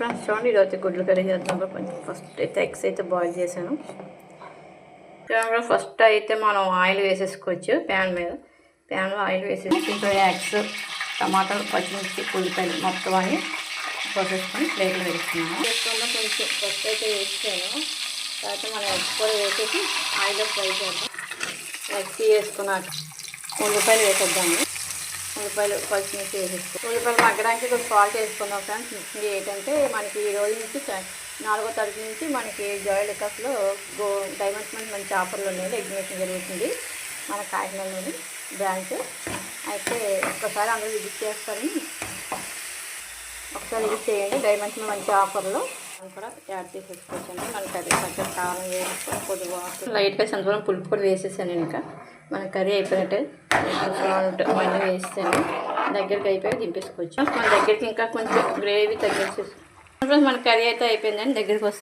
Friends చూడండి, ఈరోజు గుడ్లు కర్రీ చేద్దాం. కొంచెం ఫస్ట్ అయితే ఎగ్స్ అయితే బాయిల్ చేశాను. ఫస్ట్ అయితే మనం ఆయిల్ వేసేసుకోవచ్చు. ప్యాన్లో ఆయిల్ వేసేసి ఇంకా ఎగ్స్, టమాటాలు, పచ్చిమిర్చి, ఉల్లిపాయలు మొత్తం అని పోసేసుకొని ప్లేట్లో వేసుకున్నాను. కొంచెం ఫస్ట్ అయితే వేసాను. తర్వాత మనం ఎగ్స్ కూడా వేసేసి ఆయిల్లో ఫ్రై చేద్దాం. ఎగ్స్ వేసుకున్నాక ఉల్లిపాయలు వేసేద్దాము. ఉల్లిపాయలు, పచ్చిమిర్చి వేసేసుకో. ఉల్లిపాయలు మగ్గడానికి కొంచెం సాల్ట్ వేసుకుందాం ఫ్రెండ్స్. ముఖ్యంగా ఏంటంటే మనకి ఈ రోజు నుంచి 4వ తారీఖు నుంచి మనకి జాయ్ లుకాస్లో డైమండ్స్ మంచి ఆఫర్లు ఉన్నాయి. ఎగ్జిబిషన్ జరుగుతుంది మన కాకినాడలోని బ్రాంచ్. అయితే ఒక్కసారి అందరూ విజిట్ చేస్తారని ఒకసారి విజిట్ చేయండి. డైమండ్స్ మంచి ఆఫర్లో కూడా యాడ్ చేసేసుకోవచ్చండి. మనకి అది కొంచెం కారం వేసుకొని కొద్దిగా లైట్గా సంతూరం పులుపు కూడా వేసేసాను. ఇంకా మన కర్రీ అయిపోయినట్టే సాల్ట్ మళ్ళీ వేసాను. దగ్గరికి అయిపోయి దింపేసుకోవచ్చు. మన దగ్గరికి ఇంకా కొంచెం గ్రేవీ తగ్గించేసి మన కర్రీ అయితే అయిపోయిందండి. దగ్గరికి వస్తే